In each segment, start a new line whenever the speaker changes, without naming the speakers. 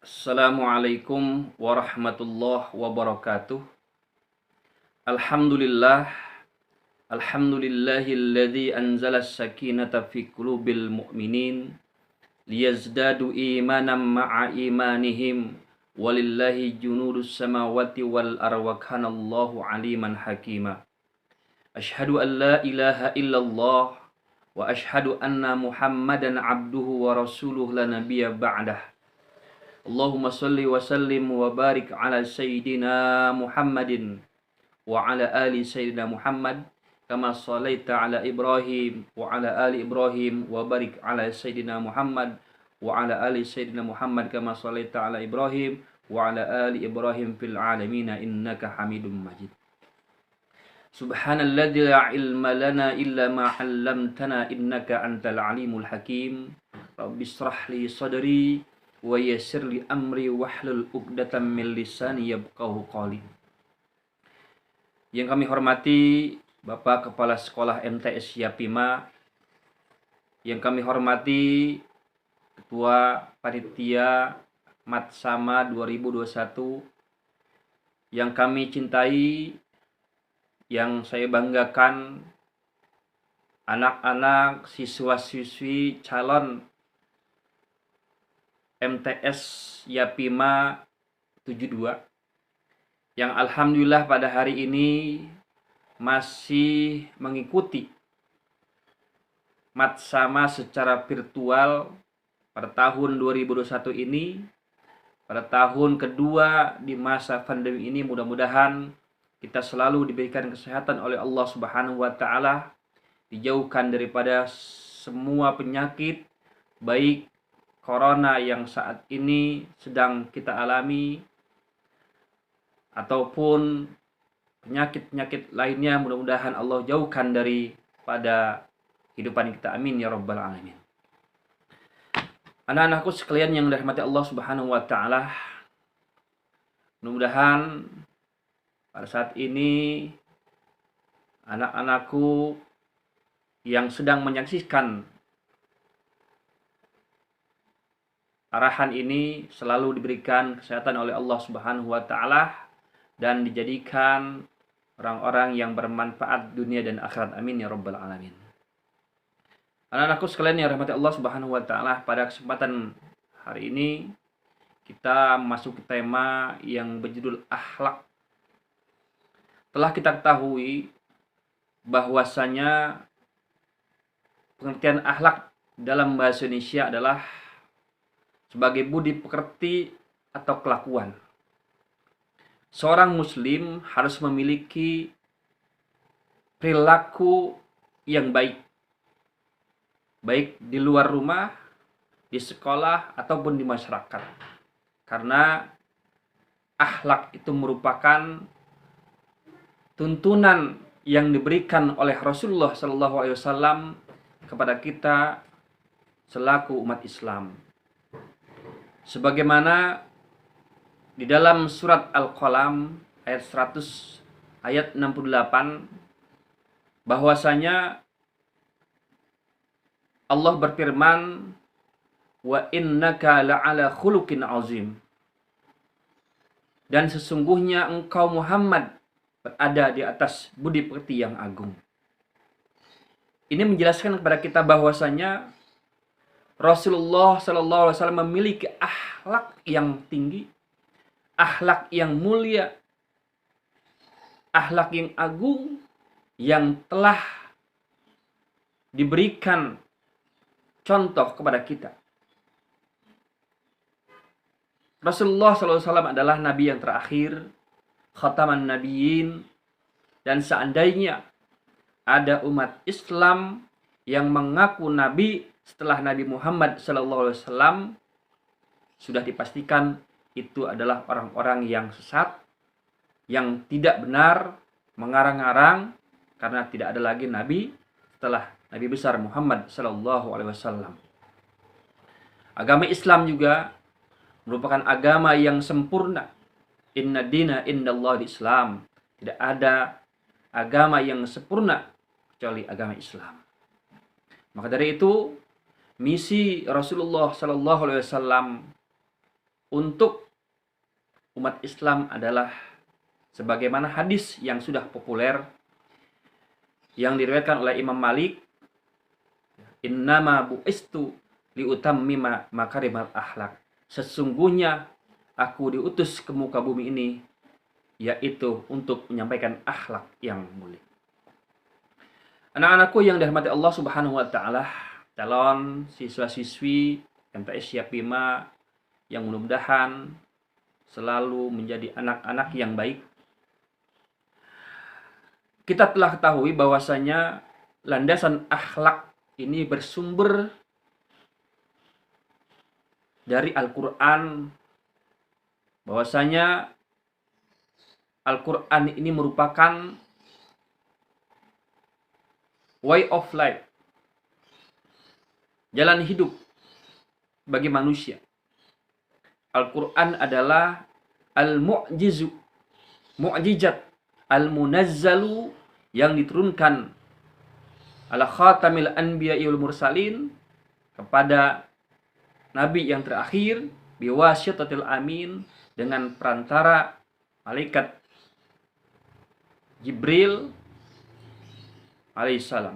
Assalamualaikum warahmatullahi wabarakatuh. Alhamdulillah, alhamdulillahilladzi anzala as-sakinata fi qulubil mu'minin liyazdadu imanan ma'a imanihim walillahi junudus samawati wal ardi wa kanallahu aliman hakima. Asyhadu an la ilaha illallah wa asyhadu anna Muhammadan abduhu wa rasuluhu la nabiyya ba'dah. Allahumma salli wa sallim wa barik ala sayyidina Muhammadin wa ala ali sayyidina Muhammad kama sallaita ala Ibrahim wa ala ali Ibrahim wa barik ala sayyidina Muhammad wa ala ali sayyidina Muhammad kama sallaita ala Ibrahim wa ala ali Ibrahim fil alamin innaka Hamidum Majid. Subhanalladzi la ilma lana illa ma 'allamtana innaka antal alimul hakim. Rabbi shrah li sadri wa yassir li amri wahlul 'uqdatam min lisani yafqahu qawli. Yang kami hormati Bapak Kepala Sekolah MTS Yapima, yang kami hormati Ketua Panitia Matsama 2021, yang kami cintai, yang saya banggakan, anak-anak siswa-siswi calon MTS Yapima 72 yang alhamdulillah pada hari ini masih mengikuti Matsama secara virtual pada tahun 2021 ini, pada tahun kedua di masa pandemi ini. Mudah-mudahan kita selalu diberikan kesehatan oleh Allah Subhanahu wa taala, dijauhkan daripada semua penyakit, baik corona yang saat ini sedang kita alami ataupun penyakit-penyakit lainnya. Mudah-mudahan Allah jauhkan daripada kehidupan kita, amin ya rabbal alamin. Anak-anakku sekalian yang dirahmati Allah Subhanahu wa taala, mudah-mudahan pada saat ini anak-anakku yang sedang menyaksikan arahan ini selalu diberikan kesehatan oleh Allah Subhanahu wa taala dan dijadikan orang-orang yang bermanfaat dunia dan akhirat, amin ya rabbal alamin. Anak-anakku sekalian yang dirahmati Allah Subhanahu wa taala, pada kesempatan hari ini kita masuk ke tema yang berjudul akhlak. Telah kita ketahui bahwasanya pengertian akhlak dalam bahasa Indonesia adalah sebagai budi pekerti atau kelakuan. Seorang muslim harus memiliki perilaku yang baik, baik di luar rumah, di sekolah, ataupun di masyarakat. Karena akhlak itu merupakan tuntunan yang diberikan oleh Rasulullah SAW kepada kita selaku umat Islam. Sebagaimana di dalam surat Al-Qalam ayat 100 ayat 68, bahwasanya Allah berfirman, wa innaka la'ala khuluqin azim, dan sesungguhnya engkau Muhammad berada di atas budi pekerti yang agung. Ini menjelaskan kepada kita bahwasanya Rasulullah SAW memiliki akhlak yang tinggi, akhlak yang mulia, akhlak yang agung, yang telah diberikan contoh kepada kita. Rasulullah SAW adalah Nabi yang terakhir, khataman nabiyyin, dan seandainya ada umat Islam yang mengaku Nabi setelah Nabi Muhammad SAW, sudah dipastikan itu adalah orang-orang yang sesat, yang tidak benar, mengarang-arang, karena tidak ada lagi Nabi setelah Nabi besar Muhammad SAW. Agama Islam juga merupakan agama yang sempurna. Inna dina indallah Islam. Tidak ada agama yang sempurna kecuali agama Islam. Maka dari itu, misi Rasulullah SAW untuk umat Islam adalah sebagaimana hadis yang sudah populer yang diriwayatkan oleh Imam Malik, innama bu'istu liutammima makarimal akhlak. Sesungguhnya aku diutus ke muka bumi ini yaitu untuk menyampaikan akhlak yang mulia. Anak-anakku yang dirahmati Allah Subhanahu wa taala, calon siswa-siswi MTS Siap 5 yang mudah-mudahan selalu menjadi anak-anak yang baik. Kita telah ketahui bahwasanya landasan akhlak ini bersumber dari Al-Quran, bahwasanya Al-Quran ini merupakan way of life, jalan hidup bagi manusia. Al-Quran adalah al-mu'jizu, mu'jizat, al-munazzalu, yang diturunkan ala khatamil anbiya'i wal mursalin, kepada nabi yang terakhir, biwasyatatil amin, dengan perantara malaikat Jibril alaihissalam.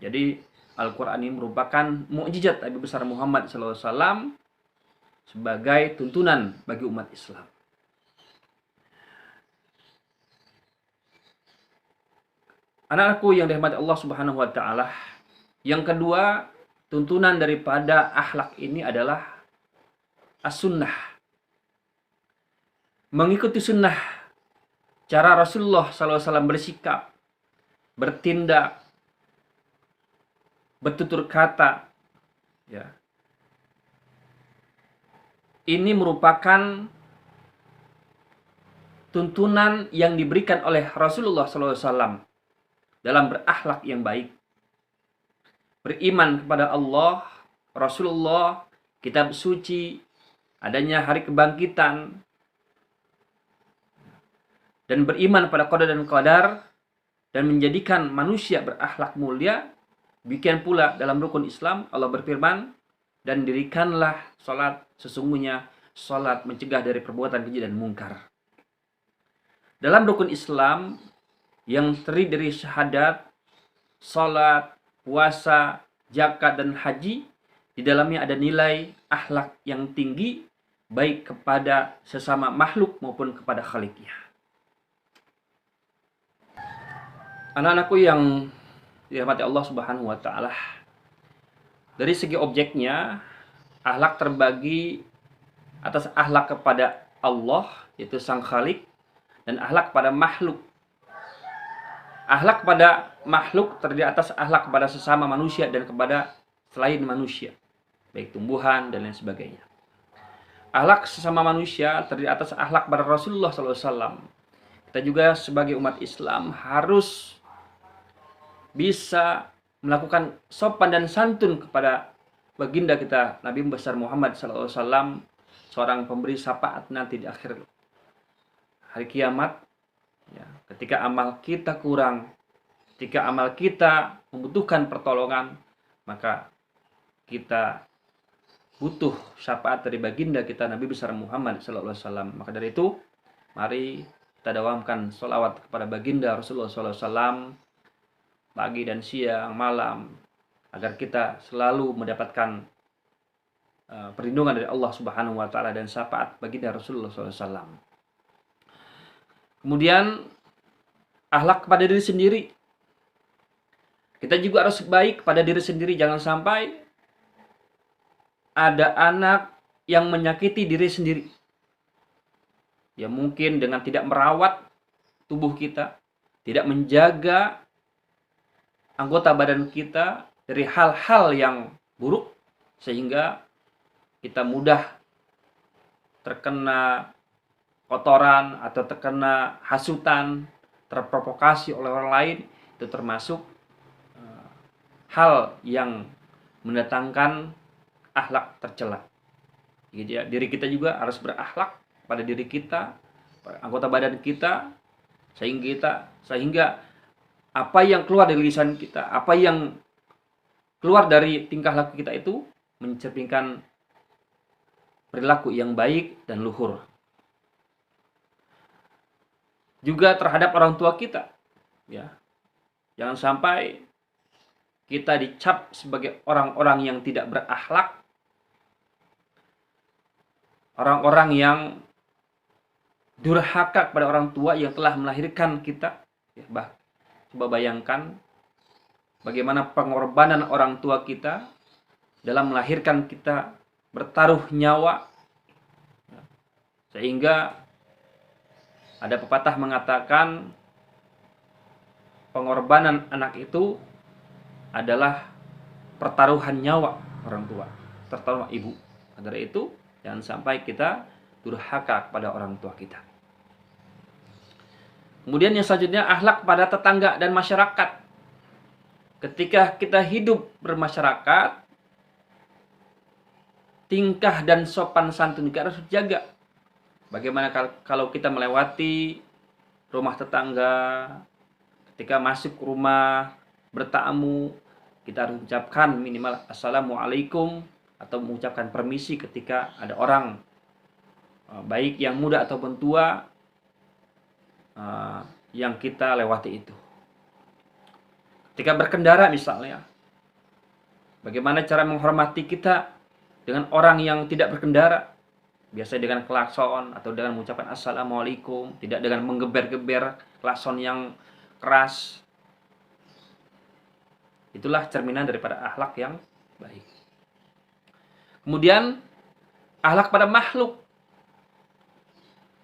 Jadi Al-Quran ini merupakan mukjizat Nabi besar Muhammad SAW sebagai tuntunan bagi umat Islam. Anak-anakku yang dirahmati Allah Subhanahu wa taala, yang kedua, tuntunan daripada akhlak ini adalah as-sunnah. Mengikuti sunnah, cara Rasulullah SAW bersikap, bertindak, bertutur kata, ya. Ini merupakan tuntunan yang diberikan oleh Rasulullah SAW dalam berakhlak yang baik. Beriman kepada Allah, Rasulullah, kitab suci, adanya hari kebangkitan, dan beriman pada qada dan qadar, dan menjadikan manusia berakhlak mulia. Demikian pula dalam rukun Islam, Allah berfirman, dan dirikanlah salat, sesungguhnya salat mencegah dari perbuatan keji dan mungkar. Dalam rukun Islam yang terdiri dari syahadat, salat, puasa, zakat, dan haji, di dalamnya ada nilai akhlak yang tinggi, baik kepada sesama makhluk maupun kepada Khaliknya. Anak-anakku yang dirahmati Allah Subhanahu wa taala, dari segi objeknya, akhlak terbagi atas akhlak kepada Allah, yaitu Sang Khalik, dan akhlak kepada makhluk. Akhlak kepada makhluk terdiri atas akhlak kepada sesama manusia dan kepada selain manusia, baik tumbuhan dan lain sebagainya. Akhlak sesama manusia terdiri atas akhlak kepada Rasulullah SAW. Kita juga sebagai umat Islam harus bisa melakukan sopan dan santun kepada baginda kita Nabi besar Muhammad SAW, seorang pemberi syafaat nanti di akhir hari kiamat, ya, ketika amal kita kurang, ketika amal kita membutuhkan pertolongan, maka kita butuh syafaat dari baginda kita Nabi besar Muhammad SAW. Maka dari itu, mari kita dawamkan sholawat kepada baginda Rasulullah SAW pagi dan siang, malam, agar kita selalu mendapatkan perlindungan dari Allah Subhanahu wa taala dan syafaat baginda Rasulullah SAW. Kemudian akhlak kepada diri sendiri. Kita juga harus baik pada diri sendiri. Jangan sampai ada anak yang menyakiti diri sendiri. Ya mungkin dengan tidak merawat tubuh kita, tidak menjaga anggota badan kita dari hal-hal yang buruk, sehingga kita mudah terkena kotoran atau terkena hasutan, terprovokasi oleh orang lain. Itu termasuk hal yang mendatangkan akhlak tercela. Jadi diri kita juga harus berakhlak pada diri kita, pada anggota badan kita, sehingga apa yang keluar dari lisan kita, apa yang keluar dari tingkah laku kita itu mencerminkan perilaku yang baik dan luhur. Juga terhadap orang tua kita, ya. Jangan sampai kita dicap sebagai orang-orang yang tidak berakhlak, orang-orang yang durhaka kepada orang tua yang telah melahirkan kita. Ya, coba bayangkan bagaimana pengorbanan orang tua kita dalam melahirkan kita, bertaruh nyawa, sehingga ada pepatah mengatakan pengorbanan anak itu adalah pertaruhan nyawa orang tua, terutama ibu. Karena itu jangan sampai kita durhaka kepada orang tua kita. Kemudian yang selanjutnya, akhlak pada tetangga dan masyarakat. Ketika kita hidup bermasyarakat, tingkah dan sopan santun kita harus dijaga. Bagaimana kalau kita melewati rumah tetangga, ketika masuk rumah, bertamu, kita harus ucapkan minimal assalamualaikum, atau mengucapkan permisi ketika ada orang, baik yang muda ataupun tua, yang kita lewati itu. Ketika berkendara misalnya, bagaimana cara menghormati kita dengan orang yang tidak berkendara? Biasanya dengan klakson atau dengan mengucapkan assalamualaikum, tidak dengan menggeber-geber klakson yang keras. Itulah cerminan daripada akhlak yang baik. Kemudian akhlak pada makhluk.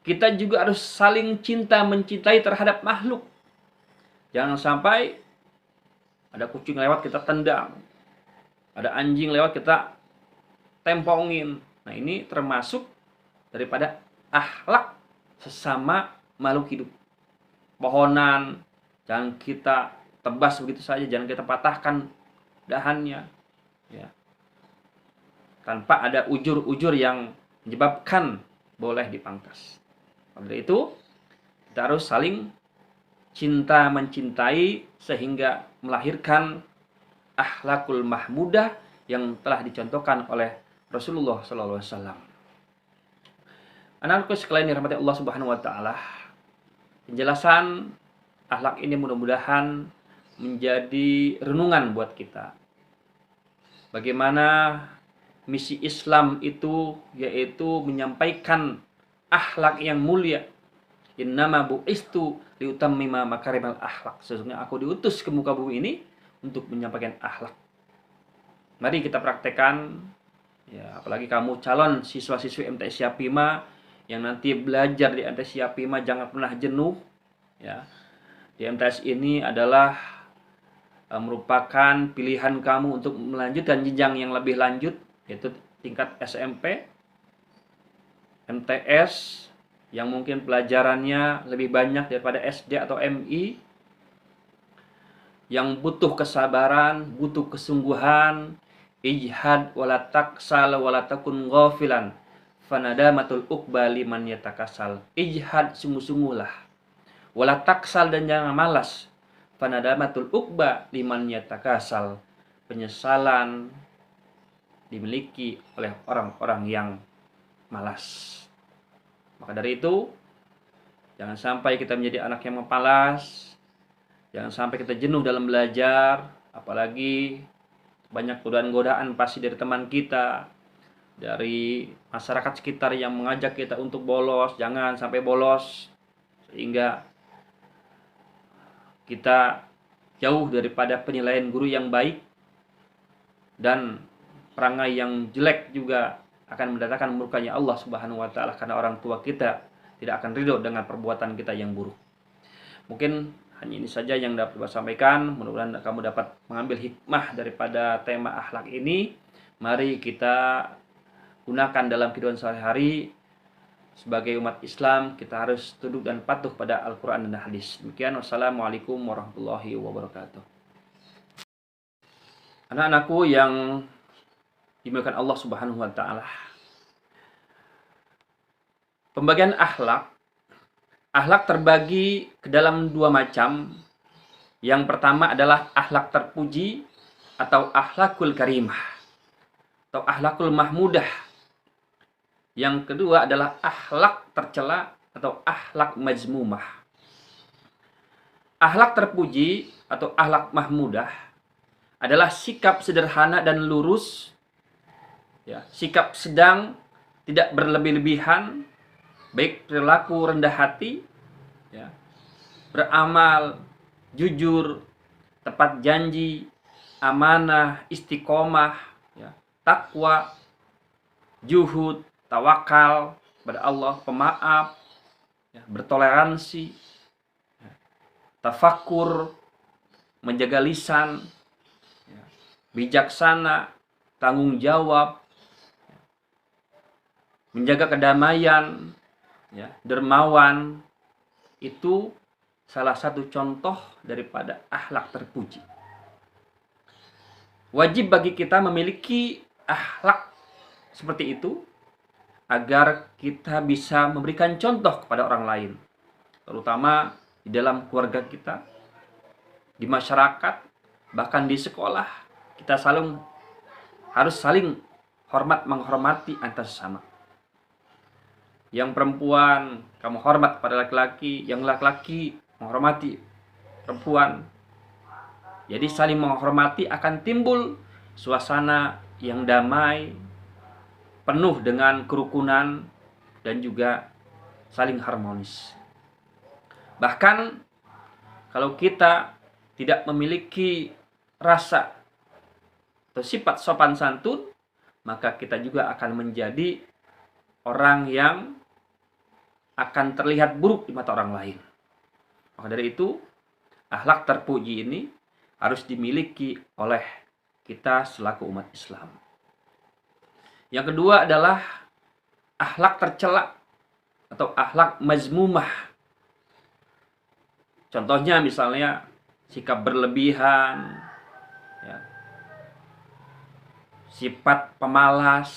Kita juga harus saling cinta mencintai terhadap makhluk. Jangan sampai ada kucing lewat kita tendang, ada anjing lewat kita tempongin. Nah, ini termasuk daripada akhlak sesama makhluk hidup. Pohonan jangan kita tebas begitu saja, jangan kita patahkan dahannya, ya, tanpa ada ujur-ujur yang menyebabkan boleh dipangkas. Oleh itu kita harus saling cinta mencintai sehingga melahirkan akhlakul mahmudah yang telah dicontohkan oleh Rasulullah SAW. Anak-anakku sekalian dirahmati Allah Subhanahu wa taala, penjelasan akhlak ini mudah-mudahan menjadi renungan buat kita. Bagaimana misi Islam itu yaitu menyampaikan akhlak yang mulia. Innama bu'istu liutammima makarimal akhlak. Sesungguhnya aku diutus ke muka bumi ini untuk menyampaikan akhlak. Mari kita praktekkan, ya, apalagi kamu calon siswa-siswi MTS Syapima yang nanti belajar di MTS Syapima, jangan pernah jenuh, ya. Di MTS ini adalah merupakan pilihan kamu untuk melanjutkan jenjang yang lebih lanjut, yaitu tingkat SMP, MTS, yang mungkin pelajarannya lebih banyak daripada SD atau MI, yang butuh kesabaran, butuh kesungguhan. Ijhad wala taksal wala takun ghafilan fanadamatul uqba liman yatakasal. Ijhad, sungguh-sungguhlah, wala taksal, dan jangan malas, fanadamatul uqba liman yatakasal. Penyesalan dimiliki oleh orang-orang yang malas. Maka dari itu jangan sampai kita menjadi anak yang malas, jangan sampai kita jenuh dalam belajar, apalagi banyak godaan-godaan pasti dari teman kita, dari masyarakat sekitar yang mengajak kita untuk bolos. Jangan sampai bolos, sehingga kita jauh daripada penilaian guru yang baik, dan perangai yang jelek juga akan mendatangkan murkanya Allah Subhanahu wa taala, karena orang tua kita tidak akan ridho dengan perbuatan kita yang buruk. Mungkin hanya ini saja yang dapat saya sampaikan. Mudah-mudahan kamu dapat mengambil hikmah daripada tema akhlak ini. Mari kita gunakan dalam kehidupan sehari-hari. Sebagai umat Islam, kita harus tunduk dan patuh pada Al-Quran dan hadis. Demikian, wassalamualaikum warahmatullahi wabarakatuh. Anak-anakku yang dimuliakan Allah Subhanahu wa taala, pembagian akhlak terbagi ke dalam dua macam. Yang pertama adalah akhlak terpuji atau akhlakul karimah atau akhlakul mahmudah. Yang kedua adalah akhlak tercela atau akhlak mazmumah. Akhlak terpuji atau akhlak mahmudah adalah sikap sederhana dan lurus, ya, sikap sedang, tidak berlebih-lebihan, baik perilaku rendah hati, ya, beramal, jujur, tepat janji, amanah, istiqomah, ya, takwa, juhud, tawakal kepada Allah, pemaaf, ya, bertoleransi, ya, tafakur, menjaga lisan, ya, bijaksana, tanggung jawab, ya, menjaga kedamaian, ya, dermawan. Itu salah satu contoh daripada akhlak terpuji. Wajib bagi kita memiliki akhlak seperti itu agar kita bisa memberikan contoh kepada orang lain, terutama di dalam keluarga kita, di masyarakat, bahkan di sekolah. Kita harus saling hormat menghormati antar sesama. Yang perempuan kamu hormat pada laki-laki, yang laki-laki menghormati perempuan. Jadi saling menghormati akan timbul suasana yang damai, penuh dengan kerukunan dan juga saling harmonis. Bahkan kalau kita tidak memiliki rasa atau sifat sopan santun, maka kita juga akan menjadi orang yang akan terlihat buruk di mata orang lain. Maka dari itu, akhlak terpuji ini harus dimiliki oleh kita selaku umat Islam. Yang kedua adalah akhlak tercela atau akhlak mazmumah. Contohnya misalnya sikap berlebihan, ya, sifat pemalas,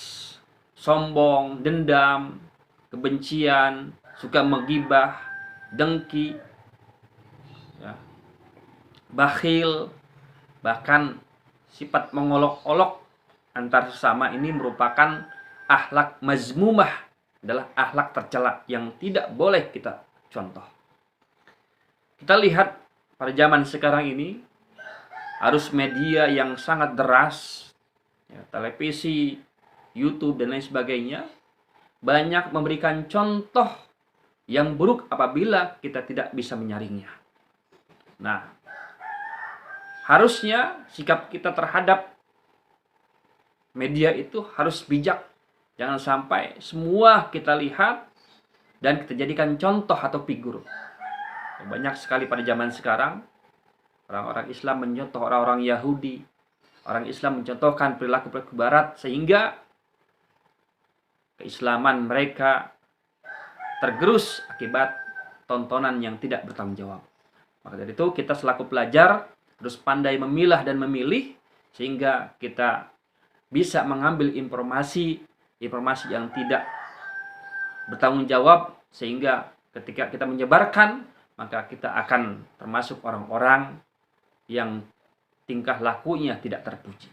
sombong, dendam, kebencian, suka menggibah, dengki, ya, bakhil, bahkan sifat mengolok-olok antar sesama. Ini merupakan akhlak mazmumah, adalah akhlak tercela yang tidak boleh kita contoh. Kita lihat pada zaman sekarang ini, arus media yang sangat deras, ya, televisi, YouTube dan lain sebagainya, banyak memberikan contoh yang buruk apabila kita tidak bisa menyaringnya. Nah, harusnya sikap kita terhadap media itu harus bijak. Jangan sampai semua kita lihat dan kita jadikan contoh atau figur. Banyak sekali pada zaman sekarang orang-orang Islam mencontoh orang-orang Yahudi. Orang Islam mencontohkan perilaku-perilaku Barat sehingga keislaman mereka tergerus akibat tontonan yang tidak bertanggung jawab. Maka dari itu kita selaku pelajar harus pandai memilah dan memilih sehingga kita bisa mengambil informasi yang tidak bertanggung jawab, sehingga ketika kita menyebarkan maka kita akan termasuk orang-orang yang tingkah lakunya tidak terpuji.